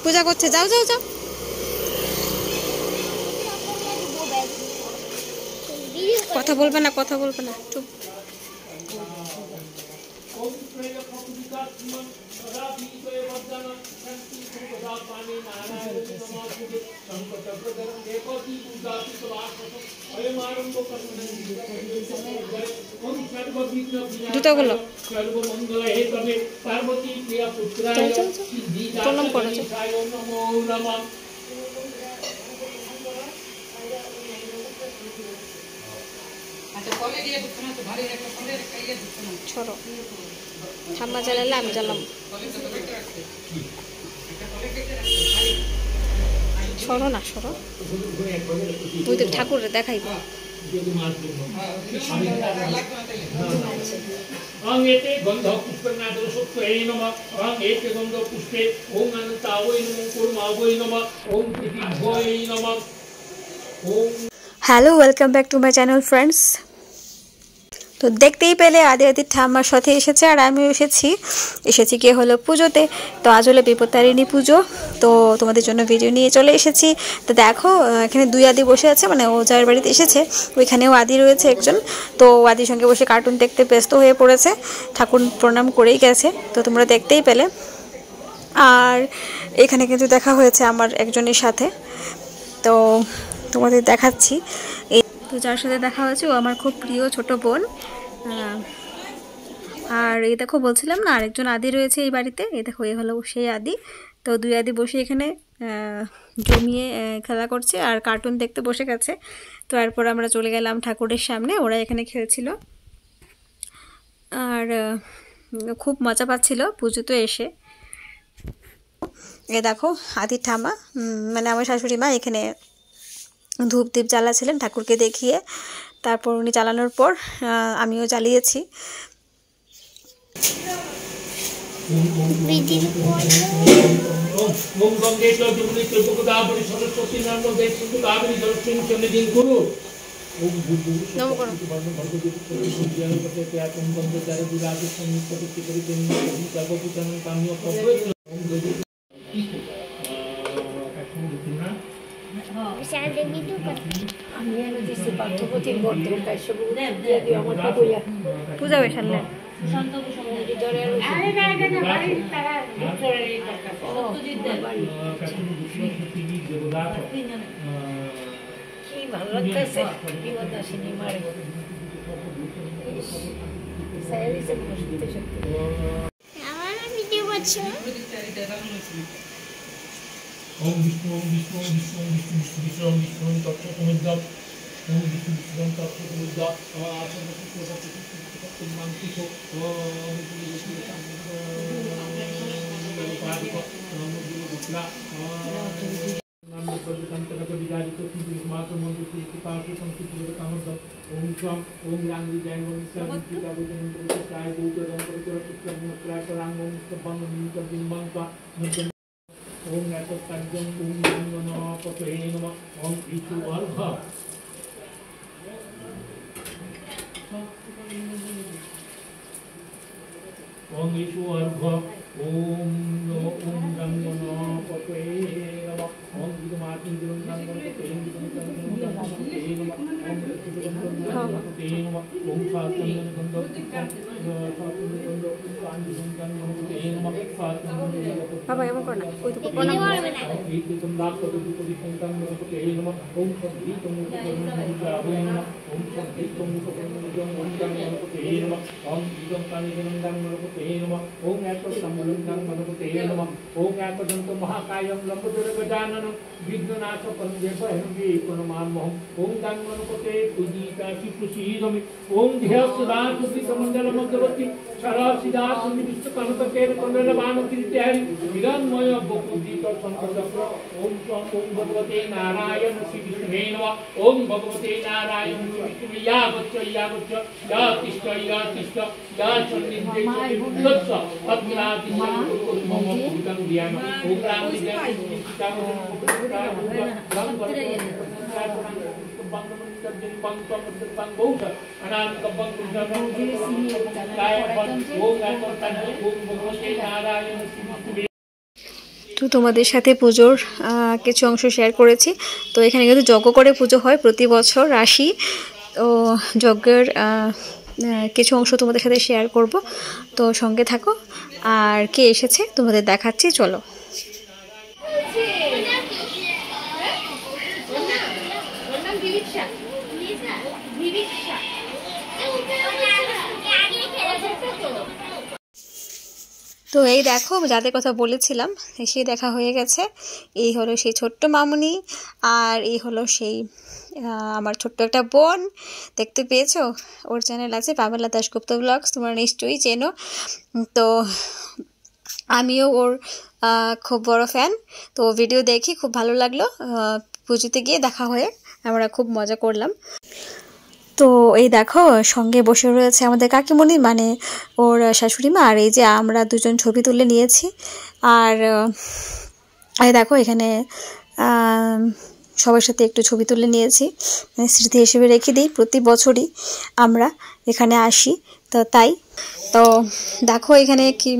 পূজা করছে, যাও যাও যাও। কথা বলবে না, কথা বলবে না, চুপ। জুতোগুলো প্রণাম করেছে। छोड़ो ঠাম্মা জ্বালালে আমি জ্বালাম। সরো না, সরো, তুই তো ঠাকুরের দেখাইব। Hello, welcome back to my channel friends. তো দেখতেই পেলে আদির ঠাম্মার সাথে এসেছে আর আমিও এসেছি গিয়ে হলো পুজোতে। তো আজ হলো বিপত্তারিণী পুজো, তো তোমাদের জন্য ভিডিও নিয়ে চলে এসেছি। তো দেখো এখানে দুই আদি বসে আছে, মানে ও যার বাড়িতে এসেছে ওইখানেও আদি রয়েছে একজন। তো আদির সঙ্গে বসে কার্টুন দেখতে ব্যস্ত হয়ে পড়েছে, ঠাকুর প্রণাম করেই গেছে। তো তোমরা দেখতেই পেলে। আর এখানে কিন্তু দেখা হয়েছে আমার একজনের সাথে, তো তোমাদের দেখাচ্ছি। তো যার সাথে দেখা হয়েছে ও আমার খুব প্রিয় ছোট বোন। আর এই দেখো বলছিলাম না আরেকজন আদি রয়েছে এই বাড়িতে, এই দেখো এ হলো সেই আদি। তো দুই আদি বসে এখানে জমিয়ে খেলা করছে আর কার্টুন দেখতে বসে গেছে। তো এরপর আমরা চলে গেলাম ঠাকুরের সামনে, ওরা এখানে খেলছিল আর খুব মজা পাচ্ছিল পুজোতে এসে। এ দেখো আদির ঠাম্মা, মানে আমার শাশুড়ি মা এখানে ধূপ দীপ জ্বালাছিলেন ঠাকুরকে দেখিয়ে। তারপর উনি জ্বালানোর পর আমিও জ্বালিয়েছি। পূজা হয়ে সারলেন ভালো লাগতেছে। ओम विष्णु ओम विष्णु ओम विष्णु ओम विष्णु विष्णु विष्णु ओम विष्णु ओम तत्व समुद्र ओम विष्णु विष्णु ओम तत्व समुद्र आसन विष्णु तत्व समुद्र मानति को ओम विष्णु पादिको ओम गुरुपुत्रा नाम पर्यंतन को विचारित की मात्र मंत्र की पार्श्व संस्कृति के कामद ओम स्वम ओम रांगी जय ओम सर्वति का वचन मंत्र काय दूत रंग पर चित्त मुद्रा करांग ओम सबंग नित बिंबंग का मध्य ओम नैतत्तज्ञं ओम गणपतये नमः ओम ईशु अर्घ ओम ईशु अर्घ ओम गणपतये नमः ओम गीतमाति गणपतये नमः ओम सातंगन गंधपति বাবা এমন কর না, ওই তো প্রণাম महाकायं लंबोदरगजाननं विघ्ननाशकं जयभयं प्रणमामहं ओम गणपते पूजिता श्रीकृष्णीरमि ओम ध्यस्सदासुमंडलमध्यवर्ती शरासिदासुनिविष्टकनकेन कमलबाणकीर्त्यारि हिरण्मय बकुदीत शंखचक्र ओम ओम भगवते नारायण श्री विष्णुवे नमः ओम भगवते नारायण श्री विष्णुवे या वच्च या तिष्ठ या चन्निन्द्रेश्वरस्य अग्नातिशं मम पूतं ध्यान ओम राम তো তোমাদের সাথে পুজোর কিছু অংশ শেয়ার করেছি। তো এখানে কিন্তু যজ্ঞ করে পুজো হয় প্রতি বছর আসি। তো যজ্ঞের কিছু অংশ তোমাদের সাথে শেয়ার করব, তো সঙ্গে থাকো। আর কে এসেছে তোমাদের দেখাচ্ছি, চলো। তো এই দেখো, যাদের কথা বলেছিলাম সেই দেখা হয়ে গেছে। এই হলো সেই ছোট্ট মামুনি, আর এই হলো সেই আমার ছোট্ট একটা বোন। দেখতে পেয়েছো, ওর চ্যানেল আছে পামেলা দাশগুপ্ত ব্লগস, তোমরা নিশ্চয়ই চেনো। তো আমিও ওর খুব বড় ফ্যান। তো ভিডিও দেখি খুব ভালো লাগলো। পুজোতে গিয়ে দেখা হয়ে আমরা খুব মজা করলাম। তো এই দেখো, সঙ্গে বসে রয়েছে আমাদের কাকিমণি, মানে ওর শাশুড়ি মা। আর এই যে আমরা দুজন ছবি তুলে নিয়েছি। আর এই দেখো এখানে সবার সাথে একটু ছবি তুলে নিয়েছি, মানে স্মৃতি হিসেবে রেখে দিই। প্রতি বছরই আমরা এখানে আসি, তো তাই। তো দেখো এখানে কি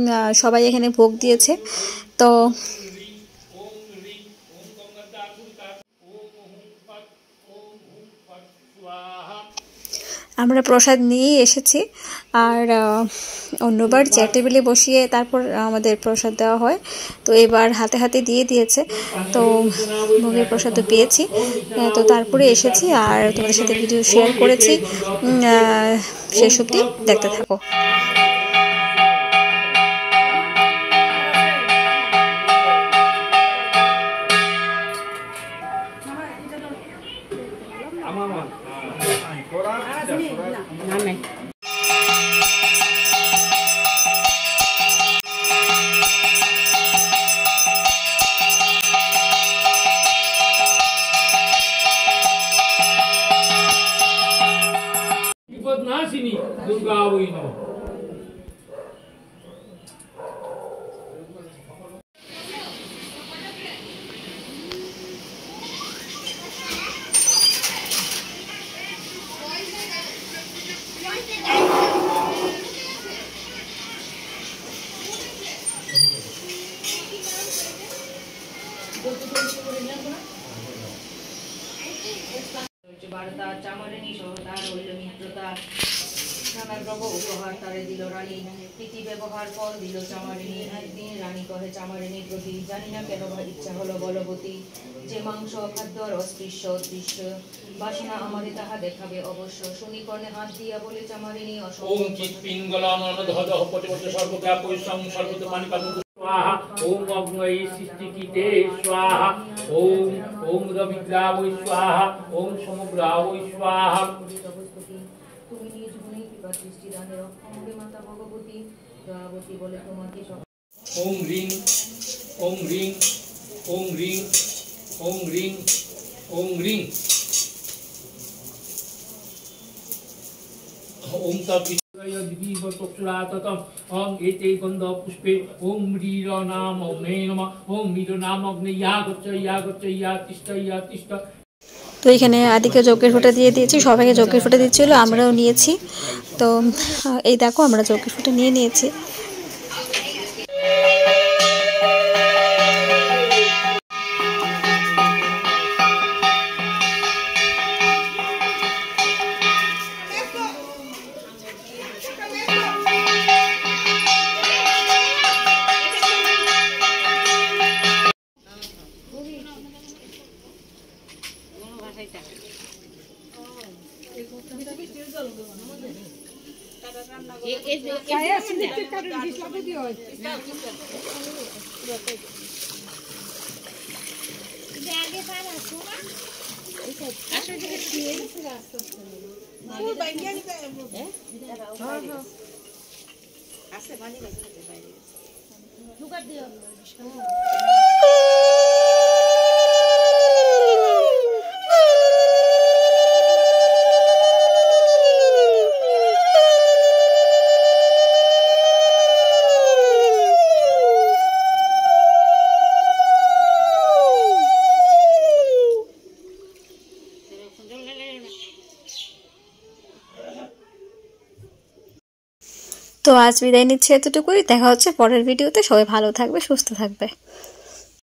সবাই এখানে ভোগ দিয়েছে। তো আমরা প্রসাদ নিয়েই এসেছি। আর অন্যবার চেয়ার টেবিলে বসিয়ে তারপর আমাদের প্রসাদ দেওয়া হয়, তো এবার হাতে হাতে দিয়ে দিয়েছে। তো ভোগের প্রসাদও পেয়েছি, তো তারপরে এসেছি আর তোমাদের সাথে ভিডিও শেয়ার করেছি। শেষ অবধি দেখতে থাকো। বিপদনাশিনী দুর্গা ওই নমঃ। বার্তা চামারিনী সহতার হইল মিত্রতা, নানা গ্রহ উপহার তারে দিল রানী, প্রীতি ব্যবহার ফল দিল চামারিনী। একদিন রানী কহে চামারিনীর প্রতি, জানি না কেন ইচ্ছা হলো বলবতী, যে মাংস খাদ্য আর অস্পৃশ্য অদৃশ্য বাসনা আমারে তাহা দেখাবে অবশ্য। শুনি কর্ণে হাত দিয়া বলে চামারিনী ওম চিৎ পিঙ্গলম অনদহদহ পতিপতি সর্বব্যাপী সর্বত পানিপাত स्वाहा। ओम अग्नये सृष्टिकीते स्वाहा। ओम ओम रविद्रावै स्वाहा। ओम समुद्रावै स्वाहा। তুমি নিজ গুণে কৃপা দৃষ্টি দানে রক্ষণে মাতা ভগবতী দয়াবতী বলে তোমাকে। ओम ह्रीं ओम ह्रीं ओम ह्रीं ओम ह्रीं ओम ह्रीं ओम तत् ओम एते गंध पुष्पे ओम ह्रीर नाम अग्ने नमः। ओम ह्रीर नाम अग्ने या गच्छ या तिष्ठ। তো এখানে আদিকে যজ্ঞের ফোঁটা দিয়ে দিয়েছি, সবাইকে যজ্ঞের ফোঁটা দিচ্ছিল, আমরাও নিয়েছি। তো এই দেখো আমরা যজ্ঞের ফোঁটা নিয়ে নিয়েছি। তো আজ বিদায় নিচ্ছি এতটুকুই। দেখা হচ্ছে পরের ভিডিওতে। সবাই ভালো থাকবে, সুস্থ থাকবে।